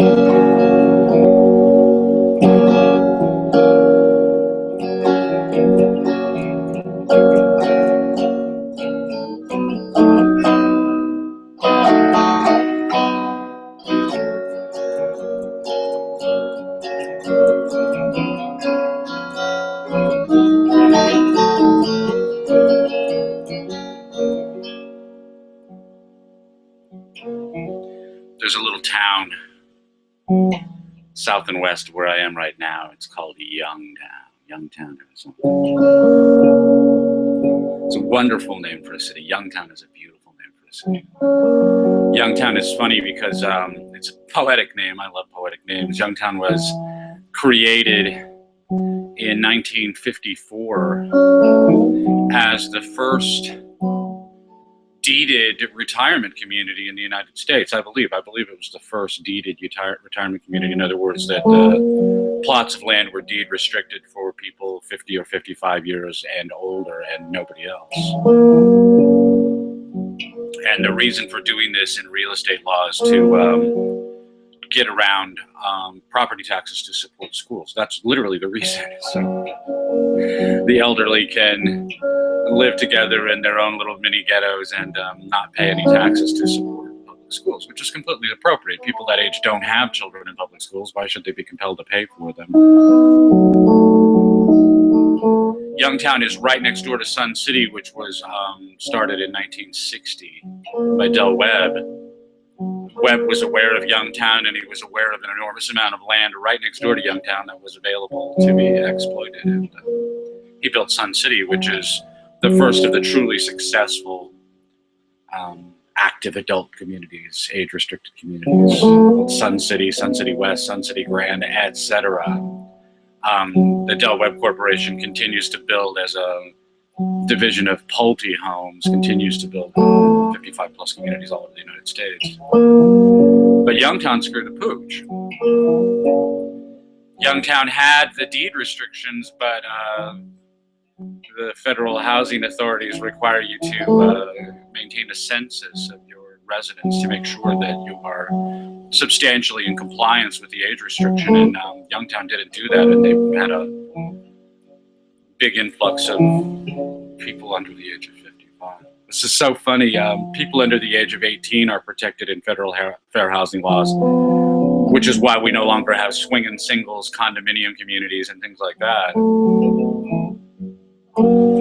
There's a little town south and west of where I am right now. It's called Youngtown, Arizona. It's a wonderful name for a city. Youngtown is a beautiful name for a city. Youngtown is funny because it's a poetic name. I love poetic names. Youngtown was created in 1954 as the first deeded retirement community in the United States. I believe it was the first deeded retirement community. In other words, that plots of land were deed restricted for people 50 or 55 years and older and nobody else. And the reason for doing this in real estate law is to get around property taxes to support schools. That's literally the reason. So the elderly can live together in their own little mini ghettos and not pay any taxes to support public schools, which is completely appropriate. People that age don't have children in public schools. Why should they be compelled to pay for them? Youngtown is right next door to Sun City, which was started in 1960 by Del Webb. Webb was aware of Youngtown, and he was aware of an enormous amount of land right next door to Youngtown that was available to be exploited. And he built Sun City, which is the first of the truly successful active adult communities, age-restricted communities. Sun City West, Sun City Grand, etc. The Del Webb Corporation continues to build as a division of Pulte Homes, continues to build 55 plus communities all over the United States. But Youngtown screwed the pooch. Youngtown had the deed restrictions, but the federal housing authorities require you to maintain a census of your residents to make sure that you are substantially in compliance with the age restriction. And Youngtown didn't do that, and they had a big influx of people under the age of 55. This is so funny. People under the age of 18 are protected in federal fair housing laws, which is why we no longer have swinging singles, condominium communities, and things like that.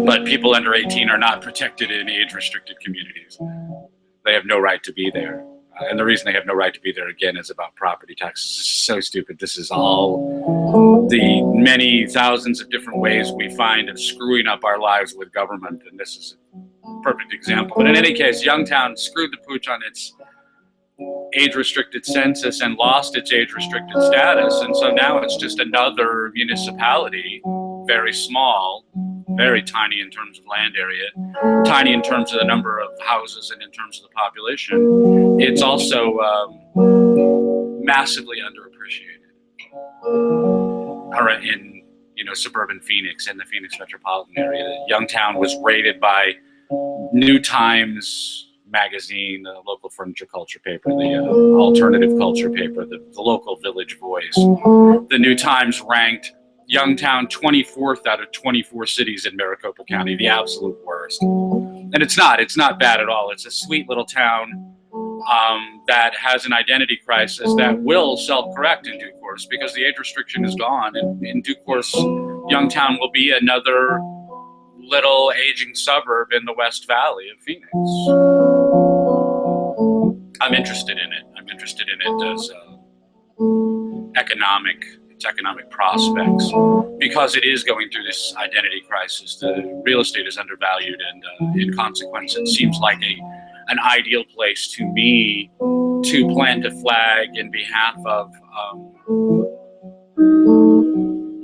But people under 18 are not protected in age-restricted communities. They have no right to be there. And the reason they have no right to be there, again, is about property taxes. This is so stupid. This is all the many thousands of different ways we find of screwing up our lives with government. And this is a perfect example. But in any case, Youngtown screwed the pooch on its age-restricted census and lost its age-restricted status. And so now it's just another municipality, very small, very tiny in terms of land area, tiny in terms of the number of houses and in terms of the population. It's also massively underappreciated in suburban Phoenix and the Phoenix metropolitan area. Youngtown was rated by New Times magazine, the local furniture culture paper, the alternative culture paper, the local Village Voice. The New Times ranked Youngtown 24th out of 24 cities in Maricopa County, the absolute worst. And it's not bad at all. It's a sweet little town that has an identity crisis that will self-correct in due course because the age restriction is gone. And in due course, Youngtown will be another little aging suburb in the West Valley of Phoenix. I'm interested in it. I'm interested in it as economic prospects because it is going through this identity crisis. The real estate is undervalued, and in consequence, it seems like an ideal place to me to plant a flag in behalf of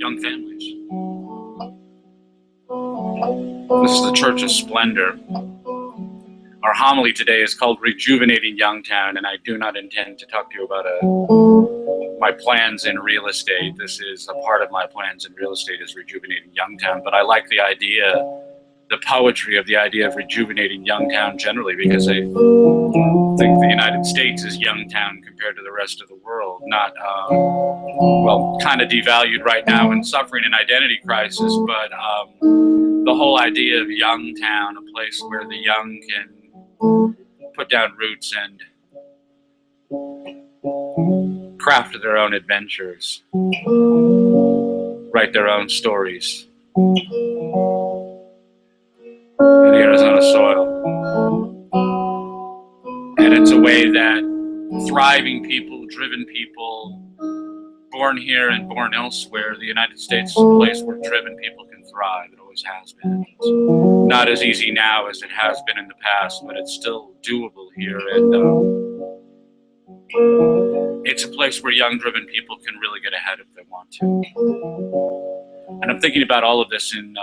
young families. This is the Church of Splendor. Our homily today is called Rejuvenating Youngtown, and I do not intend to talk to you about my plans in real estate. This is a part of my plans in real estate is Rejuvenating Youngtown, but I like the idea the poetry of the idea of rejuvenating Youngtown generally, because I think the United States is Youngtown compared to the rest of the world, not, well, kind of devalued right now and suffering an identity crisis, but the whole idea of Youngtown, a place where the young can put down roots and craft their own adventures, write their own stories in the Arizona soil. And it's a way that thriving people, driven people, born here and born elsewhere, the United States is a place where driven people can thrive. It always has been. It's not as easy now as it has been in the past, but it's still doable here. And it's a place where young, driven people can really get ahead if they want to. And I'm thinking about all of this in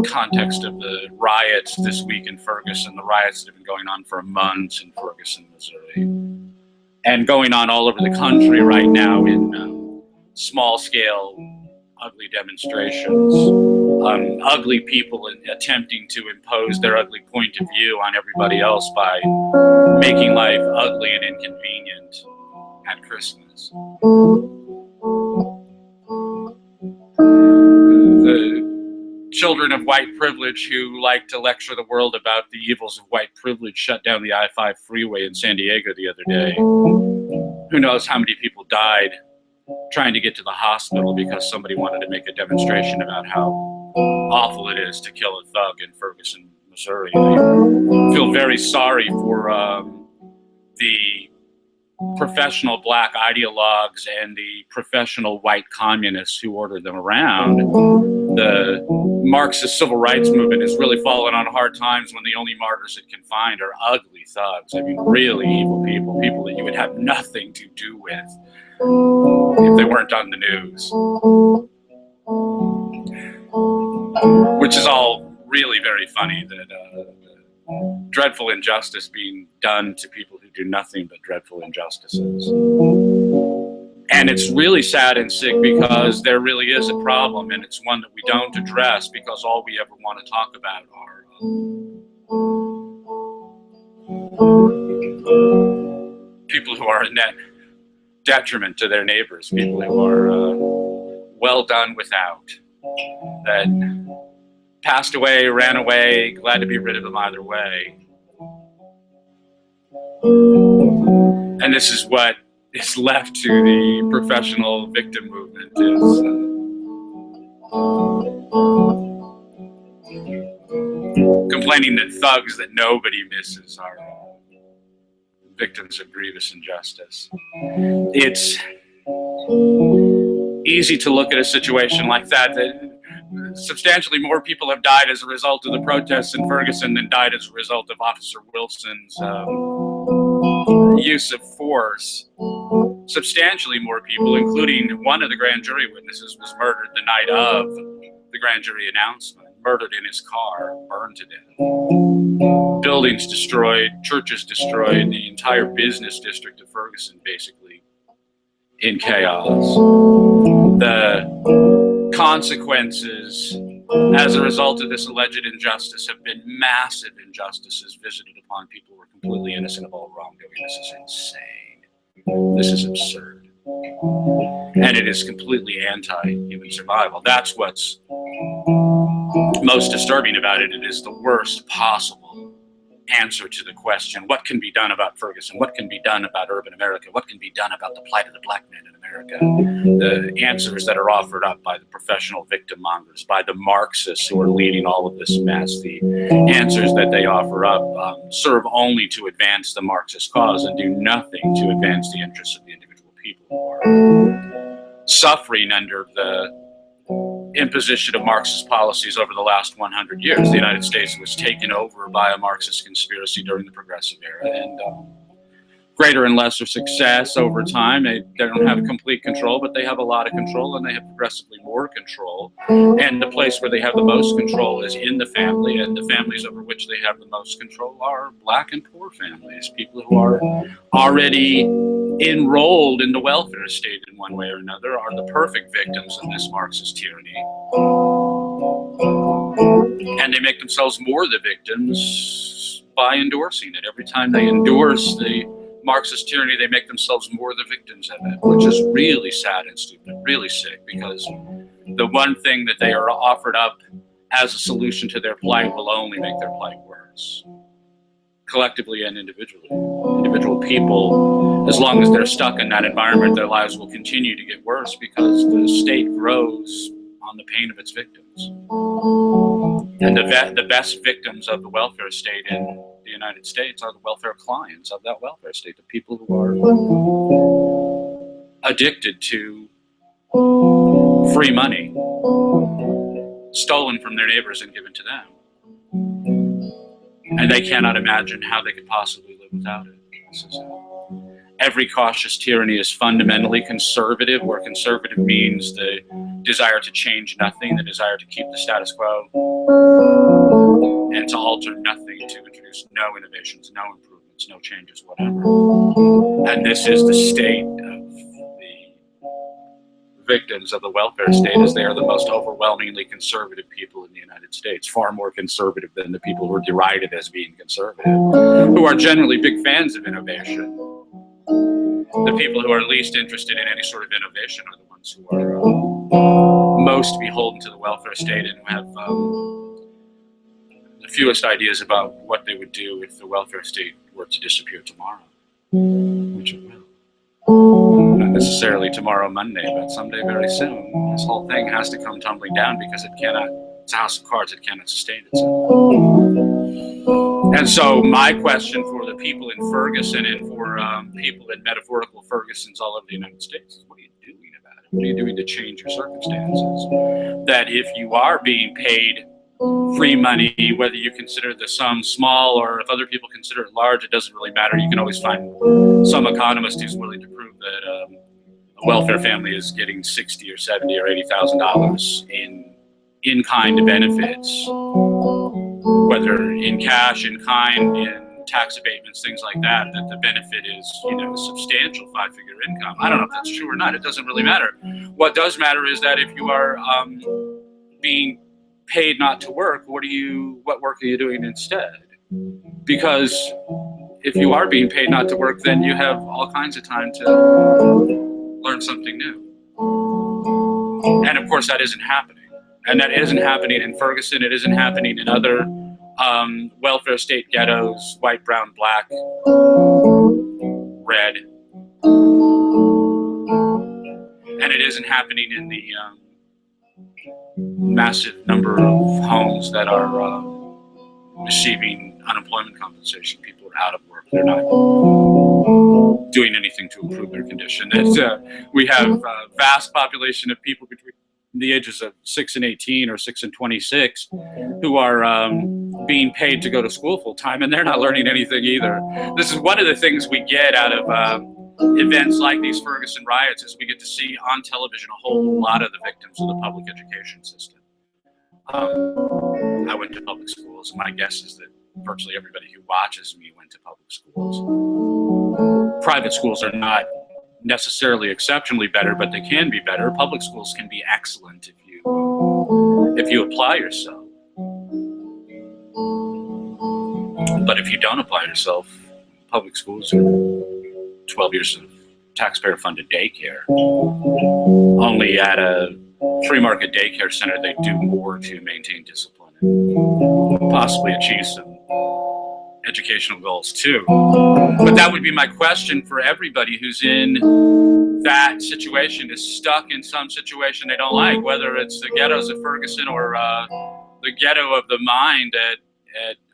context of the riots this week in Ferguson, the riots that have been going on for months in Ferguson, Missouri, and going on all over the country right now in small-scale, ugly demonstrations, ugly people attempting to impose their ugly point of view on everybody else by making life ugly and inconvenient at Christmas. The children of white privilege who like to lecture the world about the evils of white privilege shut down the I-5 freeway in San Diego the other day. Who knows how many people died trying to get to the hospital because somebody wanted to make a demonstration about how awful it is to kill a thug in Ferguson, Missouri. I feel very sorry for the professional black ideologues and the professional white communists who ordered them around. The Marxist civil rights movement has really fallen on hard times when the only martyrs it can find are ugly thugs. I mean, really evil people, people that you would have nothing to do with if they weren't on the news. Which is all really very funny, that dreadful injustice being done to people who do nothing but dreadful injustices. And it's really sad and sick because there really is a problem, and it's one that we don't address because all we ever want to talk about are people who are a net detriment to their neighbors, people who are well done without, that passed away, ran away, glad to be rid of them either way. And this is what is left to the professional victim movement, is complaining that thugs that nobody misses are victims of grievous injustice. It's easy to look at a situation like that substantially more people have died as a result of the protests in Ferguson than died as a result of Officer Wilson's use of force. Substantially more people, including one of the grand jury witnesses, was murdered the night of the grand jury announcement, murdered in his car, burned to death. Buildings destroyed, churches destroyed, the entire business district of Ferguson basically in chaos. The consequences as a result of this alleged injustice have been massive injustices visited upon people who are completely innocent of all wrongdoing. This is insane. This is absurd. And it is completely anti-human survival. That's what's most disturbing about it. It is the worst possible answer to the question, what can be done about Ferguson? What can be done about urban America? What can be done about the plight of the black man in America? The answers that are offered up by the professional victim mongers, by the Marxists who are leading all of this mess, the answers that they offer up serve only to advance the Marxist cause and do nothing to advance the interests of the individual people who are suffering under the imposition of Marxist policies over the last 100 years. The United States was taken over by a Marxist conspiracy during the Progressive era, and greater and lesser success over time. They don't have complete control, but they have a lot of control, and they have progressively more control. And the place where they have the most control is in the family, and the families over which they have the most control are black and poor families, people who are already enrolled in the welfare state in one way or another, are the perfect victims of this Marxist tyranny. And they make themselves more the victims by endorsing it. Every time they endorse the Marxist tyranny, they make themselves more the victims of it, which is really sad and stupid, really sick, because the one thing that they are offered up as a solution to their plight will only make their plight worse, collectively and individually. Individual people, as long as they're stuck in that environment, their lives will continue to get worse because the state grows on the pain of its victims. And the best victims of the welfare state in the United States are the welfare clients of that welfare state, the people who are addicted to free money stolen from their neighbors and given to them. And they cannot imagine how they could possibly live without it. Every cautious tyranny is fundamentally conservative, where conservative means the desire to change nothing, the desire to keep the status quo, and to alter nothing, to introduce no innovations, no improvements, no changes, whatever. And this is the state of the victims of the welfare state, as they are the most overwhelmingly conservative people in the United States, far more conservative than the people who are derided as being conservative, who are generally big fans of innovation. The people who are least interested in any sort of innovation are the ones who are most beholden to the welfare state and who have the fewest ideas about what they would do if the welfare state were to disappear tomorrow, which it will. Not necessarily tomorrow, Monday, but someday very soon. This whole thing has to come tumbling down because it cannot, it's a house of cards, it cannot sustain itself. And so my question for the people in Ferguson and for people in metaphorical Fergusons all over the United States is, what are you doing about it? What are you doing to change your circumstances? That if you are being paid free money, whether you consider the sum small or if other people consider it large, it doesn't really matter. You can always find some economist who's willing to prove that a welfare family is getting $60 or $70 or $80,000 in kind benefits, whether in cash, in kind, in tax abatements, things like that, that the benefit is, you know, a substantial 5-figure income. I don't know if that's true or not. It doesn't really matter. What does matter is that if you are being paid not to work, what work are you doing instead? Because if you are being paid not to work, then you have all kinds of time to learn something new. And of course that isn't happening. And that isn't happening in Ferguson. It isn't happening in other welfare state ghettos, white, brown, black, red. And it isn't happening in the massive number of homes that are receiving unemployment compensation. People are out of work. They're not doing anything to improve their condition. We have a vast population of people between the ages of 6 and 18 or 6 and 26 who are being paid to go to school full time, and they're not learning anything either. This is one of the things we get out of events like these Ferguson riots, is we get to see on television a whole lot of the victims of the public education system. I went to public schools, and my guess is that virtually everybody who watches me went to public schools. Private schools are not necessarily exceptionally better, but they can be better. Public schools can be excellent if you apply yourself. But if you don't apply yourself, public schools are 12 years of taxpayer-funded daycare. Only at a free market daycare center they do more to maintain discipline and possibly achieve some educational goals too. But that would be my question for everybody who's in that situation, is stuck in some situation they don't like, whether it's the ghettos at Ferguson or the ghetto of the mind at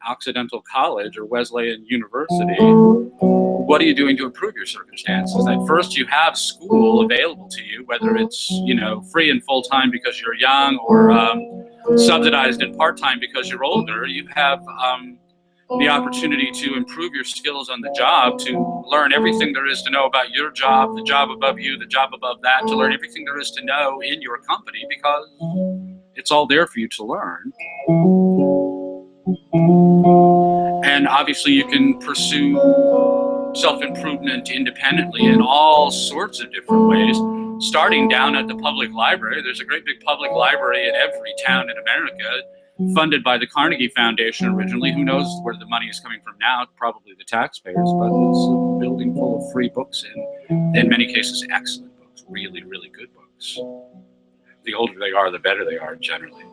Occidental College or Wesleyan University. What are you doing to improve your circumstances? That first, you have school available to you, whether it's, you know, free and full-time because you're young, or subsidized and part-time because you're older. You have the opportunity to improve your skills on the job, to learn everything there is to know about your job, the job above you, the job above that, to learn everything there is to know in your company, because it's all there for you to learn. And obviously you can pursue self-improvement independently in all sorts of different ways, starting down at the public library. There's a great big public library in every town in America. funded by the Carnegie Foundation originally. Who knows where the money is coming from now? Probably the taxpayers, but it's a building full of free books and in many cases excellent books, really, really good books. The older they are, the better they are generally.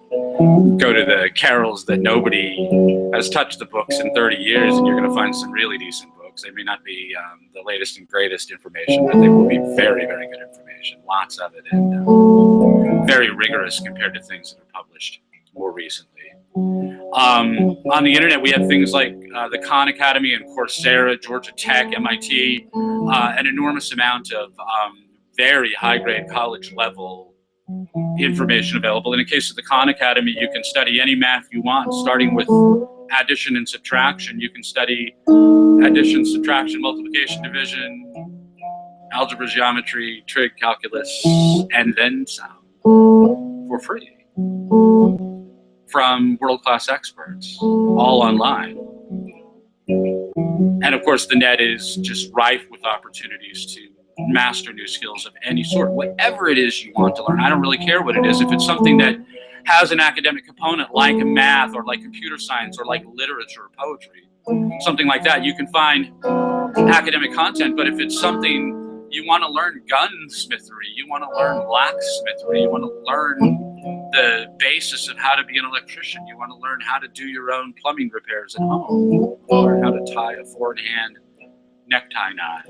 Go to the carols that nobody has touched the books in 30 years and you're going to find some really decent books. They may not be the latest and greatest information, but they will be very, very good information, lots of it, and very rigorous compared to things that are published more recently. On the internet, we have things like the Khan Academy and Coursera, Georgia Tech, MIT, an enormous amount of very high-grade college-level information available. In the case of the Khan Academy, you can study any math you want, starting with addition and subtraction. You can study addition, subtraction, multiplication, division, algebra, geometry, trig, calculus, and then some for free from world-class experts, all online. And of course, the net is just rife with opportunities to master new skills of any sort, whatever it is you want to learn. I don't really care what it is. If it's something that has an academic component like math or like computer science or like literature or poetry, something like that, you can find academic content. But if it's something you want to learn gunsmithery, you want to learn blacksmithery, you want to learn the basis of how to be an electrician, you want to learn how to do your own plumbing repairs at home, learn how to tie a four-in-hand necktie knot.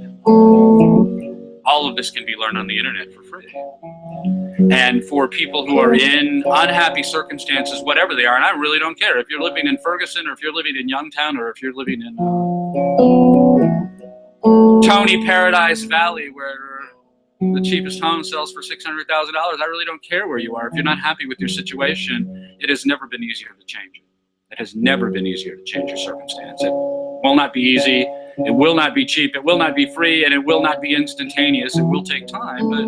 All of this can be learned on the internet for free. And for people who are in unhappy circumstances, whatever they are, and I really don't care if you're living in Ferguson or if you're living in Youngtown or if you're living in Tony Paradise Valley where the cheapest home sells for $600,000, I really don't care where you are. If you're not happy with your situation, it has never been easier to change it. It has never been easier to change your circumstance. It will not be easy. It will not be cheap, it will not be free, and it will not be instantaneous. It will take time, but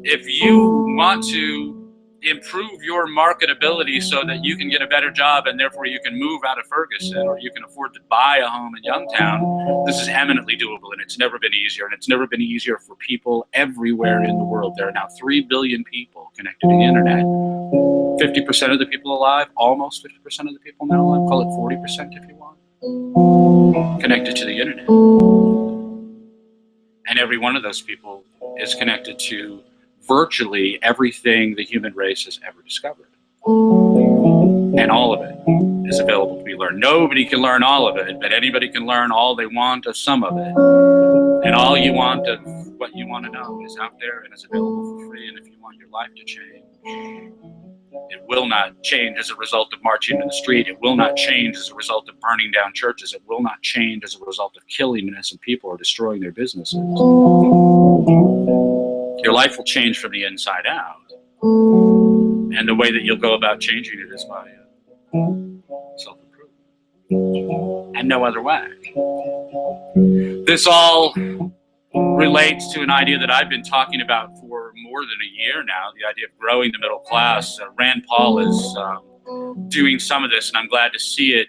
if you want to improve your marketability so that you can get a better job and therefore you can move out of Ferguson or you can afford to buy a home in Youngtown, this is eminently doable, and it's never been easier, and it's never been easier for people everywhere in the world. There are now 3 billion people connected to the internet. 50% of the people alive, almost 50% of the people now alive, call it 40% if you want, connected to the internet. And every one of those people is connected to virtually everything the human race has ever discovered. And all of it is available to be learned. Nobody can learn all of it, but anybody can learn all they want of some of it. And all you want of what you want to know is out there and is available for free. And if you want your life to change, it will not change as a result of marching in the street. It will not change as a result of burning down churches. It will not change as a result of killing innocent people or destroying their businesses. Your life will change from the inside out. And the way that you'll go about changing it is by self-improvement. And no other way. This all relates to an idea that I've been talking about for more than a year now, the idea of growing the middle class. Rand Paul is doing some of this, and I'm glad to see it.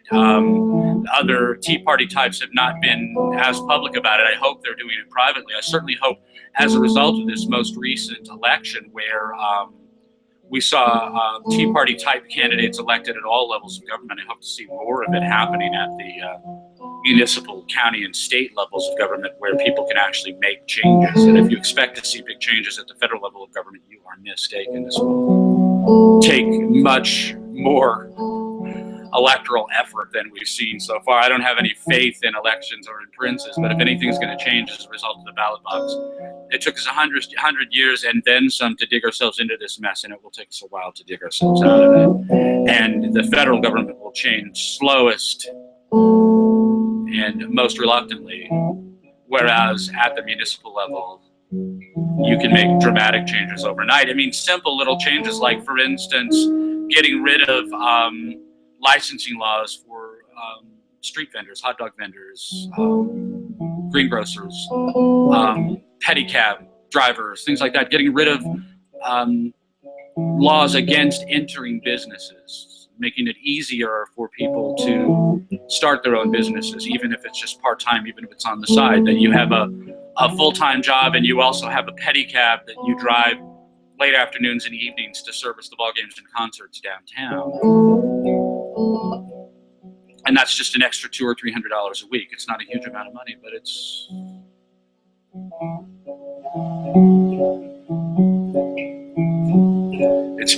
Other Tea Party types have not been as public about it. I hope they're doing it privately. I certainly hope, as a result of this most recent election where we saw Tea Party type candidates elected at all levels of government, I hope to see more of it happening at the municipal, county, and state levels of government where people can actually make changes. And if you expect to see big changes at the federal level of government, you are mistaken. This will take much more electoral effort than we've seen so far. I don't have any faith in elections or in princes, but if anything's going to change as a result of the ballot box, it took us 100 years and then some to dig ourselves into this mess, and it will take us a while to dig ourselves out of it. And the federal government will change slowest and most reluctantly, whereas at the municipal level, you can make dramatic changes overnight. I mean, simple little changes like, for instance, getting rid of licensing laws for street vendors, hot dog vendors, greengrocers, pedicab drivers, things like that. Getting rid of laws against entering businesses, making it easier for people to start their own businesses, even if it's just part-time, even if it's on the side, that you have a full-time job and you also have a pedicab that you drive late afternoons and evenings to service the ball games and concerts downtown. And that's just an extra $200 or $300 a week. It's not a huge amount of money, but it's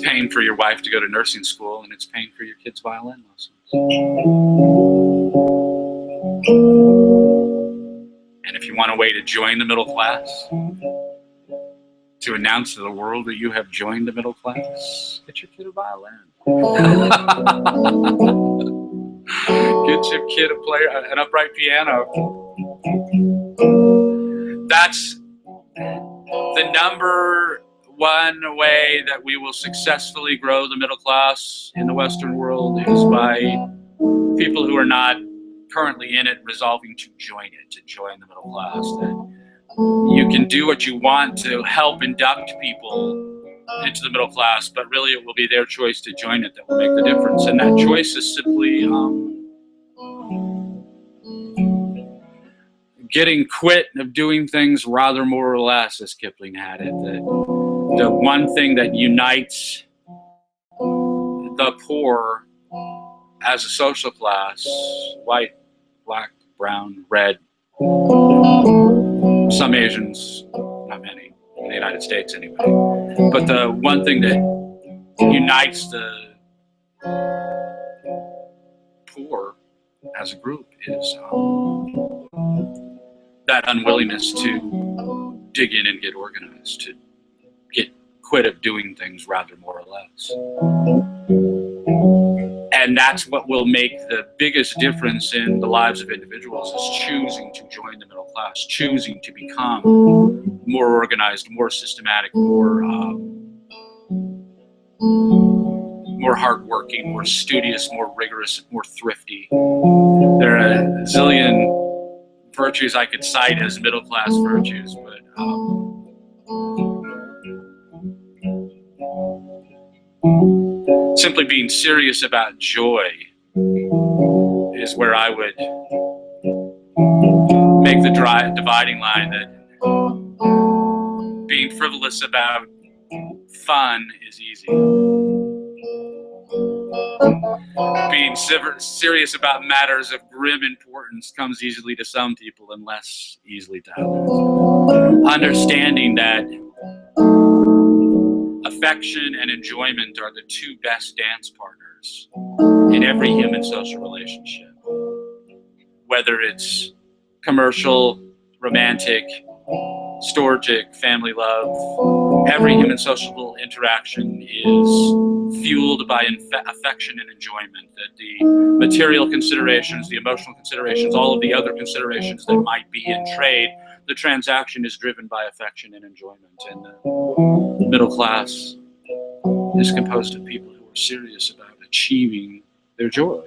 paying for your wife to go to nursing school, and it's paying for your kids' violin lessons. And if you want a way to join the middle class, to announce to the world that you have joined the middle class, get your kid a violin. Get your kid an upright piano. That's the number one way that we will successfully grow the middle class in the Western world, is by people who are not currently in it resolving to join the middle class. That you can do what you want to help induct people into the middle class, but really it will be their choice to join it that will make the difference. And that choice is simply getting quit of doing things rather more or less, as Kipling had it. The one thing that unites the poor as a social class, white, black, brown, red, some Asians, not many, in the United States anyway, but the one thing that unites the poor as a group is that unwillingness to dig in and get organized, to get quit of doing things rather more or less. And that's what will make the biggest difference in the lives of individuals, is choosing to join the middle class, choosing to become more organized, more systematic, more hardworking, more studious, more rigorous, more thrifty. There are a zillion virtues I could cite as middle class virtues, but simply being serious about joy is where I would make the dividing line, that being frivolous about fun is easy. Being serious about matters of grim importance comes easily to some people and less easily to others. Understanding that affection and enjoyment are the two best dance partners in every human social relationship. Whether it's commercial, romantic, storgic, family love, every human social interaction is fueled by affection and enjoyment. That the material considerations, the emotional considerations, all of the other considerations that might be in trade, the transaction is driven by affection and enjoyment. And the middle class is composed of people who are serious about achieving their joy.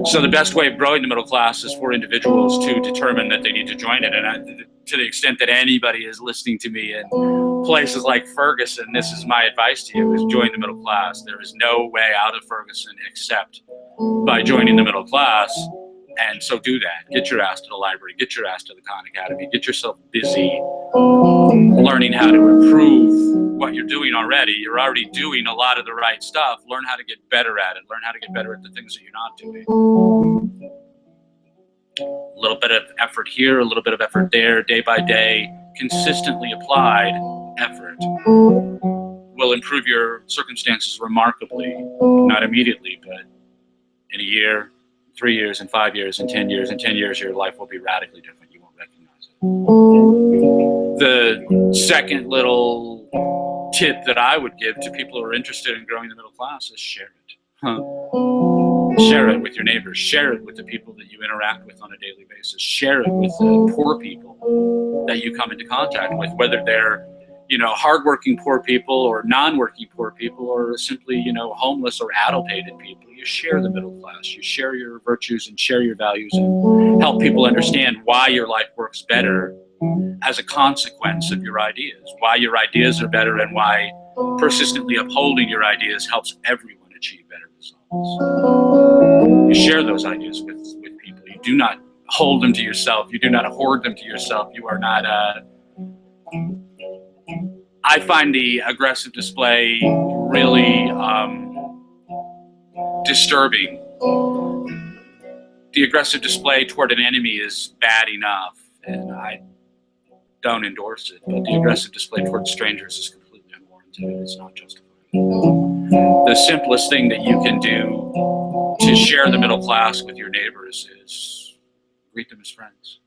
So the best way of growing the middle class is for individuals to determine that they need to join it. And to the extent that anybody is listening to me in places like Ferguson, this is my advice to you, is join the middle class. There is no way out of Ferguson except by joining the middle class. And so do that. Get your ass to the library, get your ass to the Khan Academy, get yourself busy learning how to improve what you're doing already. You're already doing a lot of the right stuff. Learn how to get better at it. Learn how to get better at the things that you're not doing. A little bit of effort here, a little bit of effort there, day by day, consistently applied effort will improve your circumstances remarkably, not immediately, but in a year, 3 years, in 5 years, in 10 years. In 10 years, your life will be radically different. You won't recognize it. The second little tip that I would give to people who are interested in growing the middle class is share it. Share it with your neighbors. Share it with the people that you interact with on a daily basis. Share it with the poor people that you come into contact with, whether they're, hardworking poor people or non-working poor people, or simply, homeless or addlepated people. You share the middle class. You share your virtues and share your values and help people understand why your life works better as a consequence of your ideas, why your ideas are better, and why persistently upholding your ideas helps everyone achieve better results. You share those ideas with people. You do not hold them to yourself. You do not hoard them to yourself. You are not I find the aggressive display really disturbing. The aggressive display toward an enemy is bad enough, and I don't endorse it, but the aggressive display toward strangers is completely unwarranted and it's not justified. The simplest thing that you can do to share the middle class with your neighbors is greet them as friends.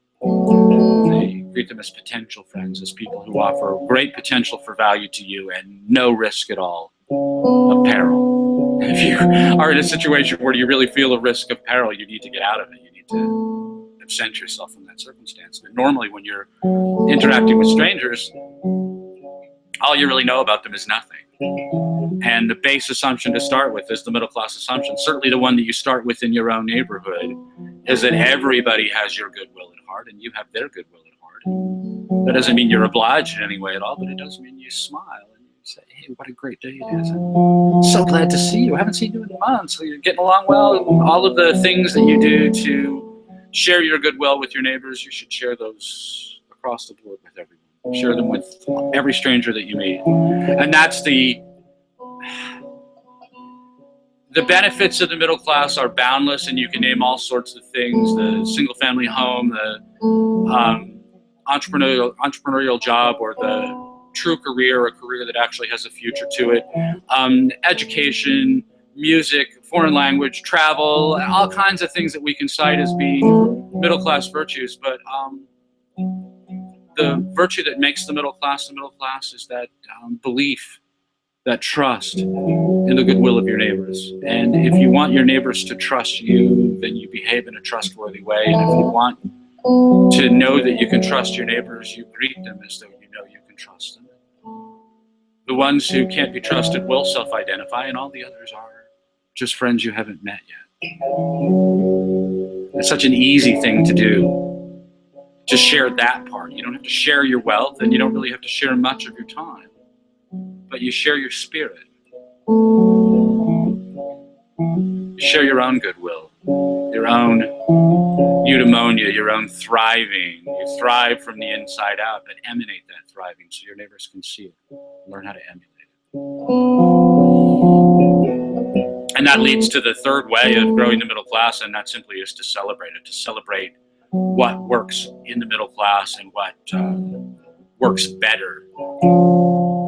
Greet them as potential friends, as people who offer great potential for value to you and no risk at all of peril. If you are in a situation where you really feel a risk of peril, you need to get out of it. You need to absent yourself from that circumstance. But normally when you're interacting with strangers, all you really know about them is nothing. And the base assumption to start with is the middle class assumption, certainly the one that you start with in your own neighborhood, is that everybody has your goodwill at heart and you have their goodwill at heart. That doesn't mean you're obliged in any way at all, but it does mean you smile and you say, hey, what a great day it is. I'm so glad to see you. I haven't seen you in months. So you're getting along well. All of the things that you do to share your goodwill with your neighbors, you should share those across the board with everyone. Share them with every stranger that you meet. And that's the benefits of the middle class are boundless, and you can name all sorts of things: the single-family home, the entrepreneurial job, or the true career, a career that actually has a future to it. Education, music, foreign language, travel, all kinds of things that we can cite as being middle-class virtues. But the virtue that makes the middle class is that belief, that trust in the goodwill of your neighbors. And if you want your neighbors to trust you, then you behave in a trustworthy way. And if you want to know that you can trust your neighbors, you greet them as though you know you can trust them. The ones who can't be trusted will self-identify, and all the others are just friends you haven't met yet. It's such an easy thing to do. Just share that part. You don't have to share your wealth, and you don't really have to share much of your time. But you share your spirit. You share your own goodwill, your own eudaimonia, your own thriving. You thrive from the inside out, but emanate that thriving so your neighbors can see it, learn how to emulate it. And that leads to the third way of growing the middle class, and that simply is to celebrate it, to celebrate what works in the middle class and what works better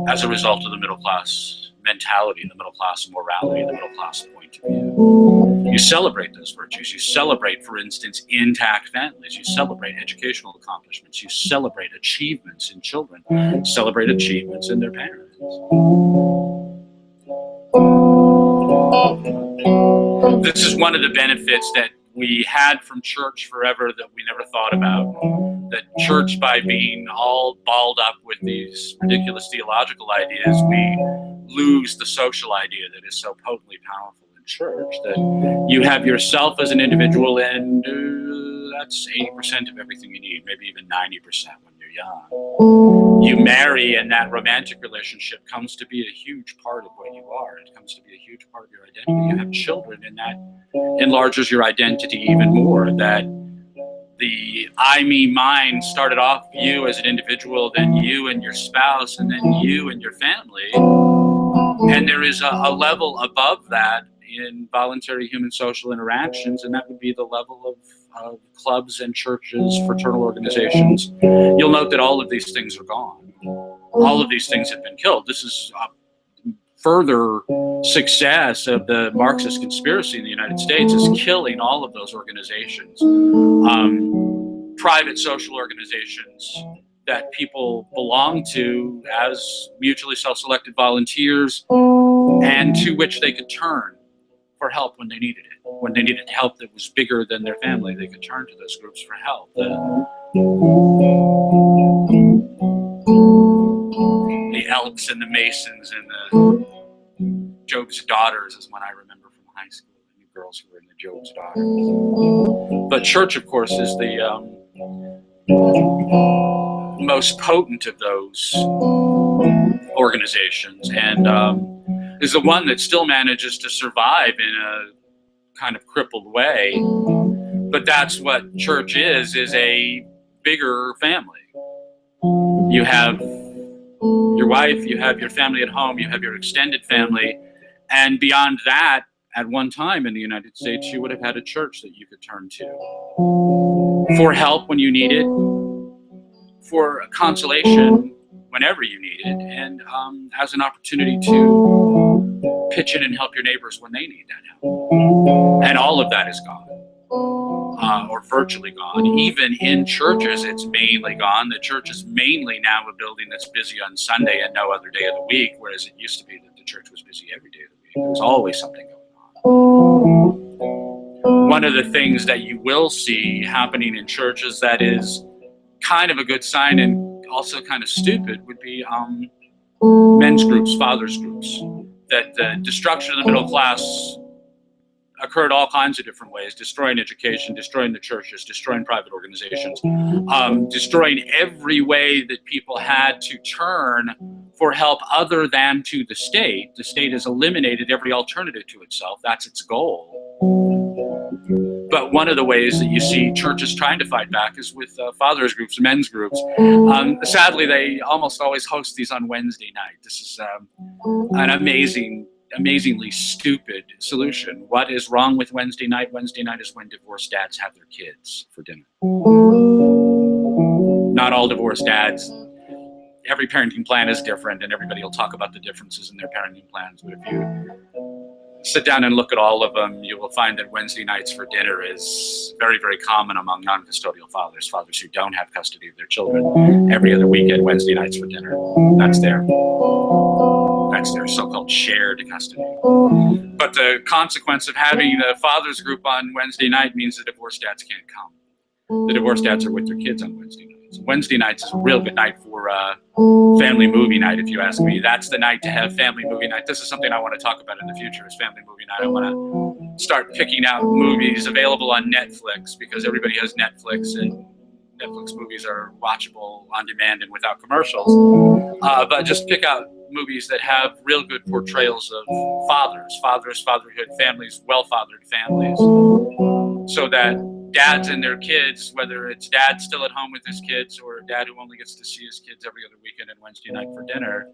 as a result of the middle class mentality, the middle class morality, the middle class point of view. You celebrate those virtues. You celebrate, for instance, intact families. You celebrate educational accomplishments. You celebrate achievements in children. Celebrate achievements in their parents. This is one of the benefits that we had from church forever that we never thought about. That church, by being all balled up with these ridiculous theological ideas, we lose the social idea that is so potently powerful in church. That you have yourself as an individual, and that's 80% of everything you need, maybe even 90% when you're young. You marry, and that romantic relationship comes to be a huge part of what you are. It comes to be a huge part of your identity. You have children, and that enlarges your identity even more. That the I, me, mine started off you as an individual, then you and your spouse, and then you and your family. And there is a level above that in voluntary human social interactions, and that would be the level of clubs and churches, fraternal organizations. You'll note that all of these things are gone. All of these things have been killed. This is a further success of the Marxist conspiracy in the United States, is killing all of those organizations. Private social organizations that people belong to as mutually self-selected volunteers, and to which they could turn for help when they needed it. When they needed help that was bigger than their family, they could turn to those groups for help. The Elks and the Masons and the Job's Daughters is one I remember from high school. The new girls who were in the Job's Daughters. But church, of course, is the most potent of those organizations, and is the one that still manages to survive in a kind of crippled way. But that's what church is a bigger family. You have your wife, you have your family at home, you have your extended family, and beyond that, at one time in the United States, you would have had a church that you could turn to for help when you need it, for consolation whenever you need it, and as an opportunity to pitch in and help your neighbors when they need that help. And all of that is gone, or virtually gone. Even in churches, it's mainly gone. The church is mainly now a building that's busy on Sunday and no other day of the week, whereas it used to be that the church was busy every day of the week. There was always something going on. One of the things that you will see happening in churches that is kind of a good sign and also kind of stupid would be men's groups, fathers groups. That the destruction of the middle class occurred all kinds of different ways: destroying education, destroying the churches, destroying private organizations, destroying every way that people had to turn for help other than to the state. The state has eliminated every alternative to itself. That's its goal. But one of the ways that you see churches trying to fight back is with fathers groups, men's groups. Sadly, they almost always host these on Wednesday night. This is an amazingly stupid solution. What is wrong with Wednesday night? Wednesday night is when divorced dads have their kids for dinner. Not all divorced dads. Every parenting plan is different, and everybody will talk about the differences in their parenting plans. But if you sit down and look at all of them, you will find that Wednesday nights for dinner is very, very common among non-custodial fathers, fathers who don't have custody of their children. Every other weekend, Wednesday nights for dinner. That's their so-called shared custody. But the consequence of having a fathers group on Wednesday night means the divorced dads can't come. The divorced dads are with their kids on Wednesday nights. Wednesday nights is a real good night for family movie night, if you ask me. That's the night to have family movie night. This is something I want to talk about in the future, is family movie night. I want to start picking out movies available on Netflix, because everybody has Netflix, and Netflix movies are watchable on demand and without commercials. But just pick out movies that have real good portrayals of fathers, fatherhood, families, well-fathered families, so that dads and their kids, whether it's dad still at home with his kids or a dad who only gets to see his kids every other weekend and Wednesday night for dinner,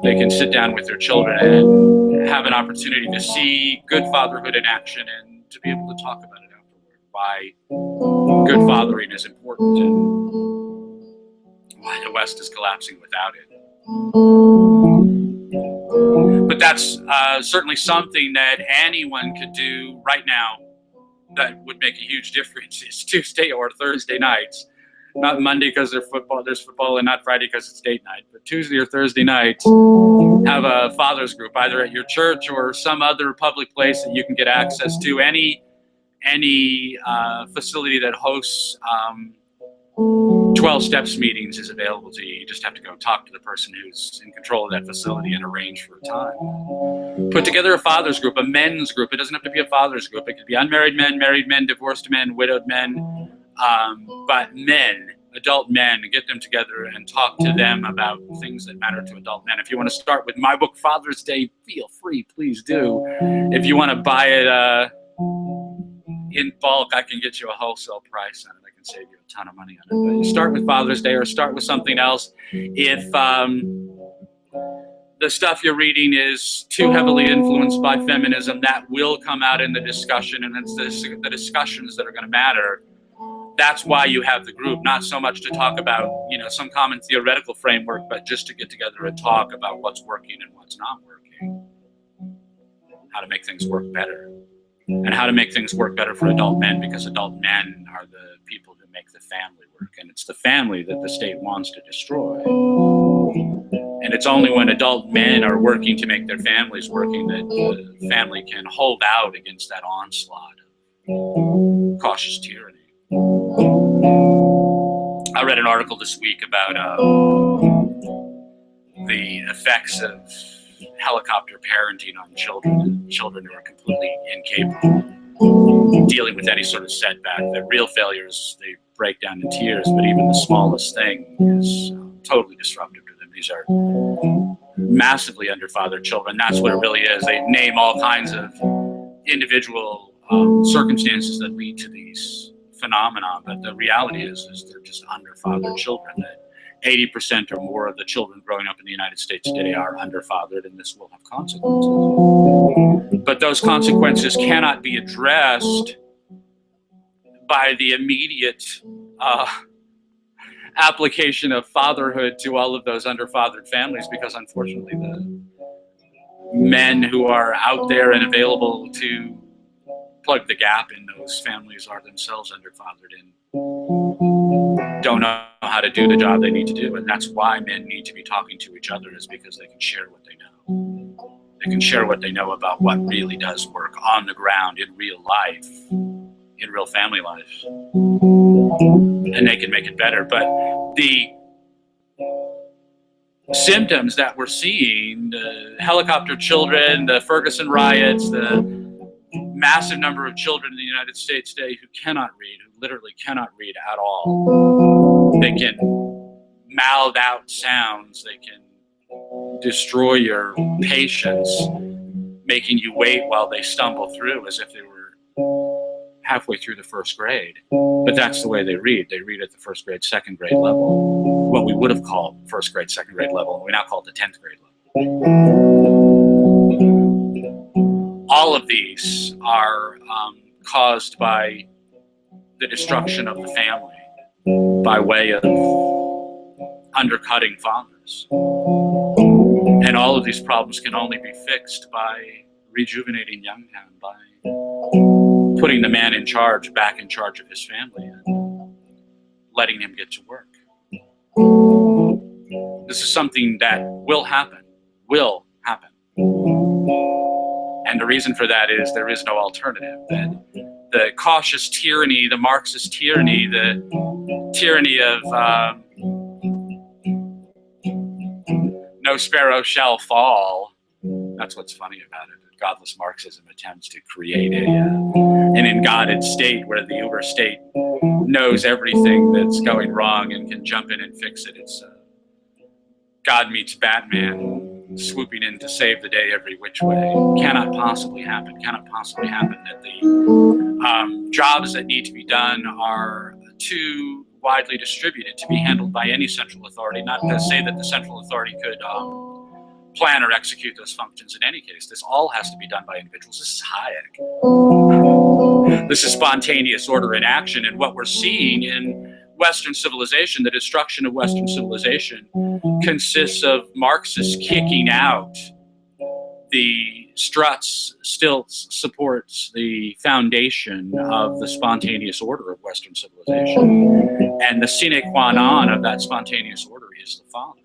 they can sit down with their children and have an opportunity to see good fatherhood in action and to be able to talk about it afterward. Why good fathering is important and why the West is collapsing without it. But that's certainly something that anyone could do right now that would make a huge difference, is Tuesday or Thursday nights. Not Monday because there's football, and not Friday because it's date night, but Tuesday or Thursday nights, have a fathers group, either at your church or some other public place that you can get access to. Any facility that hosts 12 steps meetings is available to you. You just have to go talk to the person who's in control of that facility and arrange for a time. Put together a fathers group, a men's group. It doesn't have to be a fathers group. It could be unmarried men, married men, divorced men, widowed men, but men, adult men. Get them together and talk to them about things that matter to adult men. If you want to start with my book, Father's Day, feel free, please do. If you want to buy it in bulk, I can get you a wholesale price on it. I can save you a ton of money on it. But you start with Father's Day, or start with something else. If the stuff you're reading is too heavily influenced by feminism, that will come out in the discussion, and it's the discussions that are going to matter. That's why you have the group, not so much to talk about, some common theoretical framework, but just to get together and talk about what's working and what's not working, how to make things work better. And how to make things work better for adult men, because adult men are the people who make the family work. And it's the family that the state wants to destroy. And it's only when adult men are working to make their families working that the family can hold out against that onslaught of cautious tyranny. I read an article this week about the effects of helicopter parenting on children who are completely incapable of dealing with any sort of setback. The real failures, they break down in tears, but even the smallest thing is totally disruptive to them. These are massively underfathered children. That's what it really is. They name all kinds of individual circumstances that lead to these phenomena, but the reality is they're just underfathered children. That 80% or more of the children growing up in the United States today are underfathered, and this will have consequences. But those consequences cannot be addressed by the immediate application of fatherhood to all of those underfathered families, because unfortunately the men who are out there and available to plug the gap in those families are themselves underfathered and don't know how to do the job they need to do. And that's why men need to be talking to each other, is because they can share what they know. They can share what they know about what really does work on the ground in real life, in real family life, and they can make it better. But the symptoms that we're seeing, the helicopter children, the Ferguson riots, the massive number of children in the United States today who cannot read, who literally cannot read at all. They can mouth out sounds, they can destroy your patience, making you wait while they stumble through as if they were halfway through the first grade. But that's the way they read. They read at the first grade, second grade level, what we would have called first grade, second grade level, and we now call it the 10th grade level. All of these are caused by the destruction of the family by way of undercutting fathers. And all of these problems can only be fixed by rejuvenating Youngtown, by putting the man in charge, back in charge of his family, and letting him get to work. This is something that will happen. And the reason for that is there is no alternative. That the cautious tyranny, the Marxist tyranny, the tyranny of no sparrow shall fall. That's what's funny about it. Godless Marxism attempts to create an engodded state where the uber state knows everything that's going wrong and can jump in and fix it. It's God meets Batman swooping in to save the day every which way. Cannot possibly happen. Cannot possibly happen. That the jobs that need to be done are too widely distributed to be handled by any central authority. Not to say that the central authority could plan or execute those functions in any case. This all has to be done by individuals. This is Hayek. This is spontaneous order in action. And what we're seeing in Western civilization, the destruction of Western civilization, consists of Marxists kicking out the struts, still supports the foundation of the spontaneous order of Western civilization. And the sine qua non of that spontaneous order is the father.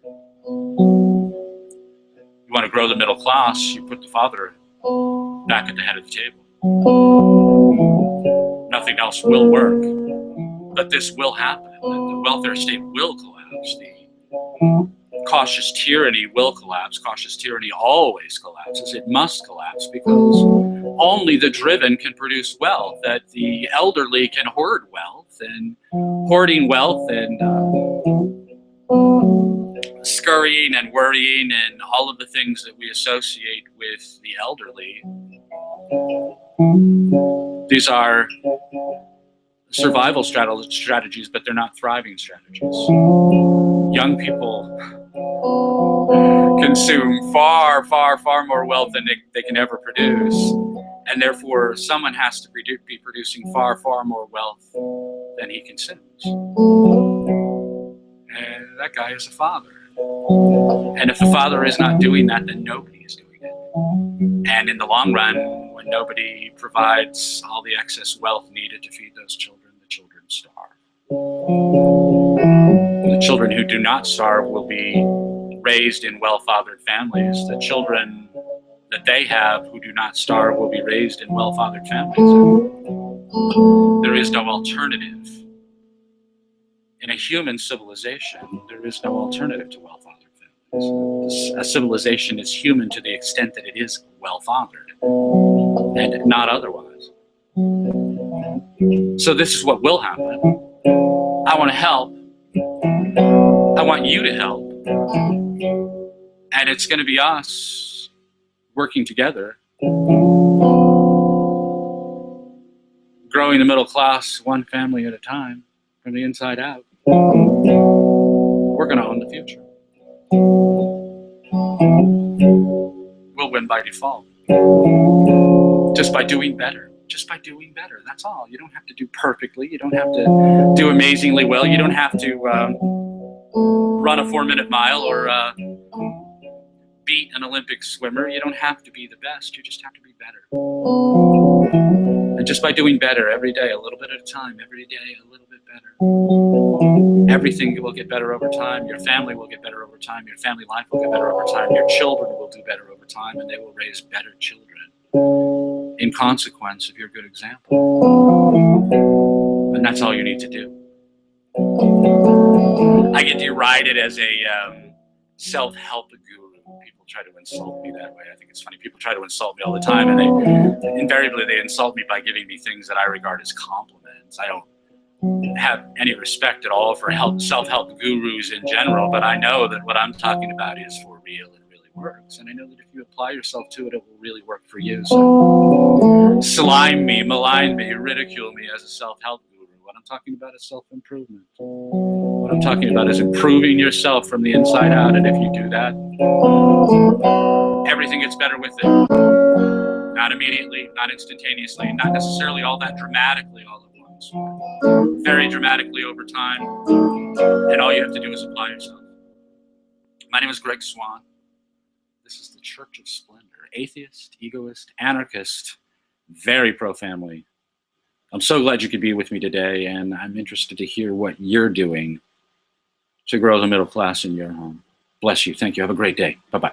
You want to grow the middle class, you put the father back at the head of the table. Nothing else will work. But this will happen. The welfare state will collapse. The cautious tyranny will collapse. Cautious tyranny always collapses. It must collapse because only the driven can produce wealth. That the elderly can hoard wealth, and hoarding wealth and scurrying and worrying and all of the things that we associate with the elderly. These are survival strategies, but they're not thriving strategies. Young people consume far, far, far more wealth than they can ever produce, and therefore someone has to be producing far, far more wealth than he consumes. And that guy is a father. And if the father is not doing that, then nobody is doing it. And in the long run, when nobody provides all the excess wealth needed to feed those children, the children starve. The children who do not starve will be raised in well-fathered families. The children that they have who do not starve will be raised in well-fathered families. There is no alternative. In a human civilization, there is no alternative to well-fathered families. A civilization is human to the extent that it is well-fathered, and not otherwise. So this is what will happen. I want to help. I want you to help. And it's going to be us working together, growing the middle class one family at a time from the inside out. We're going to own the future. We'll win by default. just by doing better. Just by doing better. That's all. You don't have to do perfectly. You don't have to do amazingly well. You don't have to run a 4-minute mile or beat an Olympic swimmer. You don't have to be the best. You just have to be better. And just by doing better every day, a little bit at a time, every day a little bit better, everything will get better over time. Your family will get better over time. Your family life will get better over time. Your children will do better over time, and they will raise better children in consequence of your good example. And that's all you need to do. I get derided as a self-help guru. People try to insult me that way. I think it's funny. People try to insult me all the time, and they invariably insult me by giving me things that I regard as compliments. I don't have any respect at all for self-help gurus in general, but I know that what I'm talking about is for real and really works. And I know that if you apply yourself to it, it will really work for you. So slime me, malign me, ridicule me as a self-help guru. What I'm talking about is self-improvement. What I'm talking about is improving yourself from the inside out. And if you do that, everything gets better with it. Not immediately, not instantaneously, not necessarily all that dramatically all at once. Very dramatically over time. And all you have to do is apply yourself. My name is Greg Swann. This is the Church of Splendor. Atheist, egoist, anarchist, very pro-family. I'm so glad you could be with me today, and I'm interested to hear what you're doing to grow the middle class in your home. Bless you. Thank you. Have a great day. Bye-bye.